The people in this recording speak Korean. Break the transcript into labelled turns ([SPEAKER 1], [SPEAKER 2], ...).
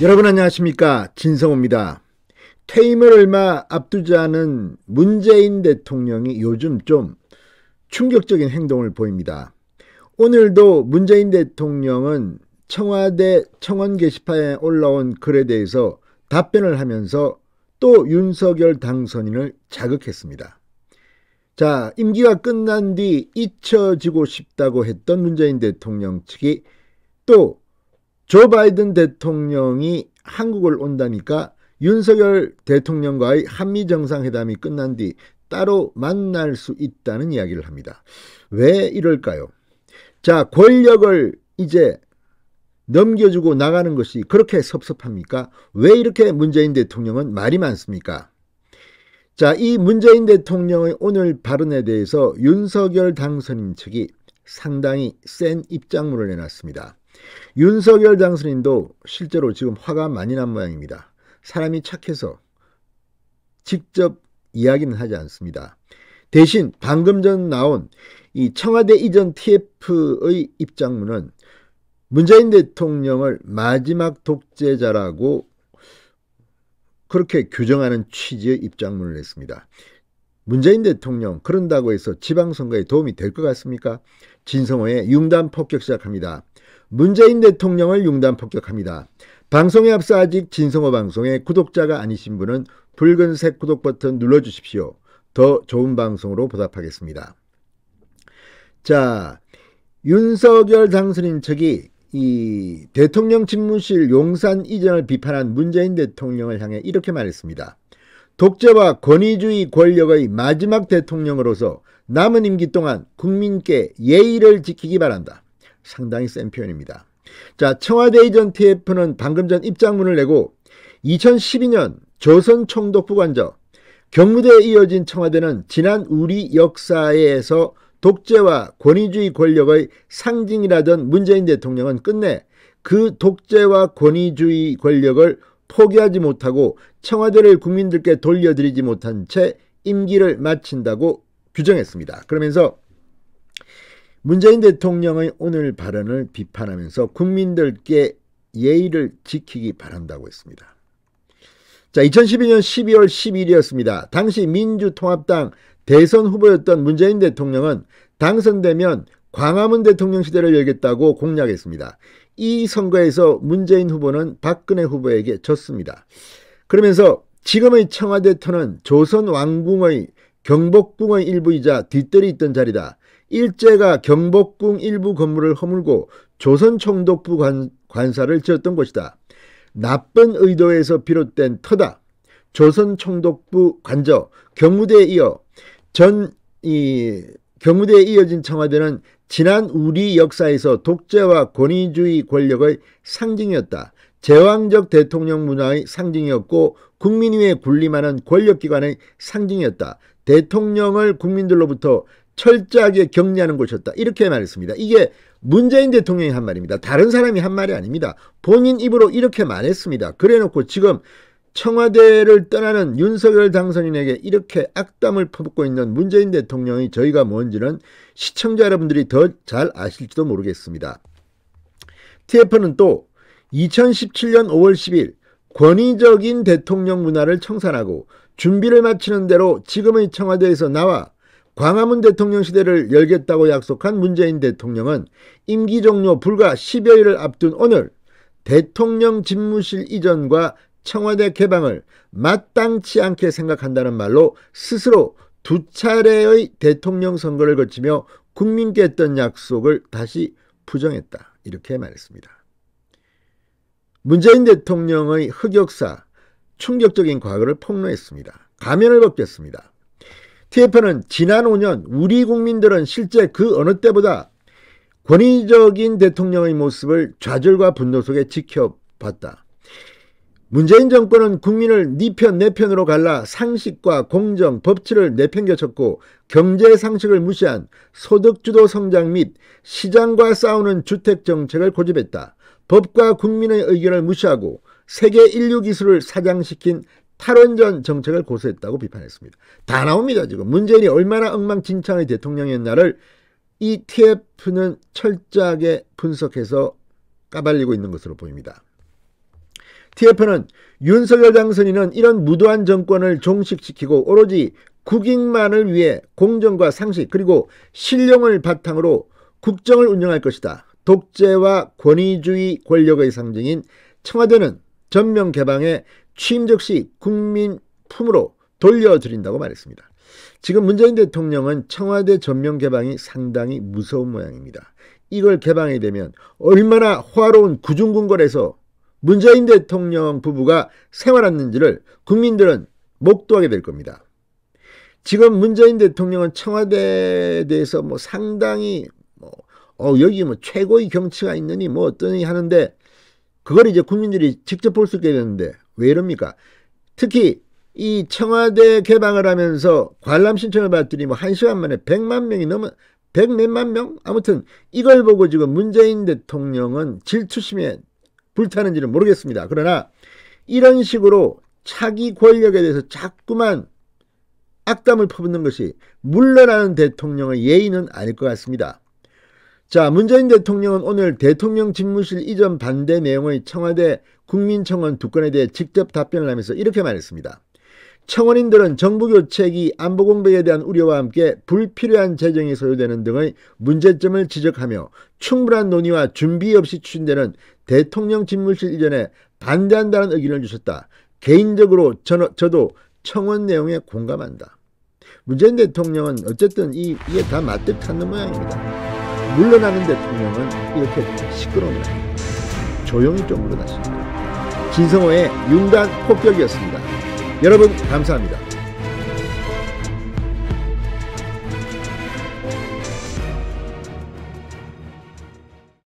[SPEAKER 1] 여러분 안녕하십니까, 진성호입니다. 퇴임을 얼마 앞두지 않은 문재인 대통령이 요즘 좀 충격적인 행동을 보입니다. 오늘도 문재인 대통령은 청와대 청원 게시판에 올라온 글에 대해서 답변을 하면서 또 윤석열 당선인을 자극했습니다. 자, 임기가 끝난 뒤 잊혀지고 싶다고 했던 문재인 대통령 측이 또 조 바이든 대통령이 한국을 온다니까 윤석열 대통령과의 한미정상회담이 끝난 뒤 따로 만날 수 있다는 이야기를 합니다. 왜 이럴까요? 자, 권력을 이제 넘겨주고 나가는 것이 그렇게 섭섭합니까? 왜 이렇게 문재인 대통령은 말이 많습니까? 자, 이 문재인 대통령의 오늘 발언에 대해서 윤석열 당선인 측이 상당히 센 입장문을 내놨습니다. 윤석열 당선인도 실제로 지금 화가 많이 난 모양입니다. 사람이 착해서 직접 이야기는 하지 않습니다. 대신 방금 전 나온 이 청와대 이전 TF의 입장문은 문재인 대통령을 마지막 독재자라고 그렇게 규정하는 취지의 입장문을 냈습니다. 문재인 대통령 그런다고 해서 지방선거에 도움이 될 것 같습니까? 진성호의 융단 폭격 시작합니다. 문재인 대통령을 융단 폭격합니다. 방송에 앞서 아직 진성호 방송의 구독자가 아니신 분은 붉은색 구독 버튼 눌러주십시오. 더 좋은 방송으로 보답하겠습니다. 자, 윤석열 당선인 측이 이 대통령 집무실 용산 이전을 비판한 문재인 대통령을 향해 이렇게 말했습니다. 독재와 권위주의 권력의 마지막 대통령으로서 남은 임기 동안 국민께 예의를 지키기 바란다. 상당히 센 표현입니다. 자, 청와대 이전 TF는 방금 전 입장문을 내고 2012년 조선 총독부 관저 경무대에 이어진 청와대는 지난 우리 역사에서 독재와 권위주의 권력의 상징이라던 문재인 대통령은 끝내 그 독재와 권위주의 권력을 포기하지 못하고 청와대를 국민들께 돌려드리지 못한 채 임기를 마친다고 규정했습니다. 그러면서 문재인 대통령의 오늘 발언을 비판하면서 국민들께 예의를 지키기 바란다고 했습니다. 자, 2012년 12월 12일이었습니다. 당시 민주통합당 대선 후보였던 문재인 대통령은 당선되면 광화문 대통령 시대를 열겠다고 공약했습니다. 이 선거에서 문재인 후보는 박근혜 후보에게 졌습니다. 그러면서 지금의 청와대 터는 조선 왕궁의 경복궁의 일부이자 뒷뜰이 있던 자리다. 일제가 경복궁 일부 건물을 허물고 조선 총독부 관사를 지었던 곳이다. 나쁜 의도에서 비롯된 터다. 조선 총독부 관저 경무대에 이어 경무대에 이어진 청와대는 지난 우리 역사에서 독재와 권위주의 권력의 상징이었다. 제왕적 대통령 문화의 상징이었고 국민위에 군림하는 권력기관의 상징이었다. 대통령을 국민들로부터 철저하게 격리하는 곳이었다. 이렇게 말했습니다. 이게 문재인 대통령이 한 말입니다. 다른 사람이 한 말이 아닙니다. 본인 입으로 이렇게 말했습니다. 그래놓고 지금 청와대를 떠나는 윤석열 당선인에게 이렇게 악담을 퍼붓고 있는 문재인 대통령이 저희가 뭔지는 시청자 여러분들이 더 잘 아실지도 모르겠습니다. TF는 또 2017년 5월 10일 권위적인 대통령 문화를 청산하고 준비를 마치는 대로 지금의 청와대에서 나와 광화문 대통령 시대를 열겠다고 약속한 문재인 대통령은 임기 종료 불과 10여일을 앞둔 오늘 대통령 집무실 이전과 청와대 개방을 마땅치 않게 생각한다는 말로 스스로 두 차례의 대통령 선거를 거치며 국민께 했던 약속을 다시 부정했다. 이렇게 말했습니다. 문재인 대통령의 흑역사, 충격적인 과거를 폭로했습니다. 가면을 벗겼습니다. TF는 지난 5년 우리 국민들은 실제 그 어느 때보다 권위적인 대통령의 모습을 좌절과 분노 속에 지켜봤다. 문재인 정권은 국민을 네 편 내 편으로 갈라 상식과 공정, 법치를 내팽겨쳤고 경제 상식을 무시한 소득주도 성장 및 시장과 싸우는 주택 정책을 고집했다. 법과 국민의 의견을 무시하고 세계 인류 기술을 사장시킨 탈원전 정책을 고수했다고 비판했습니다. 다 나옵니다. 지금 문재인이 얼마나 엉망진창의 대통령이었나를 이 TF는 철저하게 분석해서 까발리고 있는 것으로 보입니다. TF는 윤석열 당선인은 이런 무도한 정권을 종식시키고 오로지 국익만을 위해 공정과 상식 그리고 신령을 바탕으로 국정을 운영할 것이다. 독재와 권위주의 권력의 상징인 청와대는 전면 개방에 취임 즉시 국민 품으로 돌려드린다고 말했습니다. 지금 문재인 대통령은 청와대 전면 개방이 상당히 무서운 모양입니다. 이걸 개방이 되면 얼마나 화로운 구중궁궐에서 문재인 대통령 부부가 생활했는지를 국민들은 목도하게 될 겁니다. 지금 문재인 대통령은 청와대에 대해서 상당히 여기 최고의 경치가 있느니 어떠니 하는데 그걸 이제 국민들이 직접 볼 수 있게 되는데 왜 이럽니까? 특히 이 청와대 개방을 하면서 관람 신청을 받더니 1시간 만에 100만 명이 넘은 100몇만 명? 아무튼 이걸 보고 지금 문재인 대통령은 질투심에 불타는지는 모르겠습니다. 그러나 이런 식으로 차기 권력에 대해서 자꾸만 악담을 퍼붓는 것이 물러나는 대통령의 예의는 아닐 것 같습니다. 자, 문재인 대통령은 오늘 대통령 집무실 이전 반대 내용의 청와대 국민청원 2건에 대해 직접 답변을 하면서 이렇게 말했습니다. 청원인들은 정부 교체기 안보 공백에 대한 우려와 함께 불필요한 재정이 소요되는 등의 문제점을 지적하며 충분한 논의와 준비 없이 추진되는 대통령 집무실 이전에 반대한다는 의견을 주셨다. 개인적으로 저도 청원 내용에 공감한다. 문재인 대통령은 어쨌든 이게 다 맞듯 찾는 모양입니다. 물러나는 대통령은 이렇게 시끄러운 모양입니다. 조용히 좀 물러났습니다. 진성호의 융단 폭격이었습니다. 여러분 감사합니다.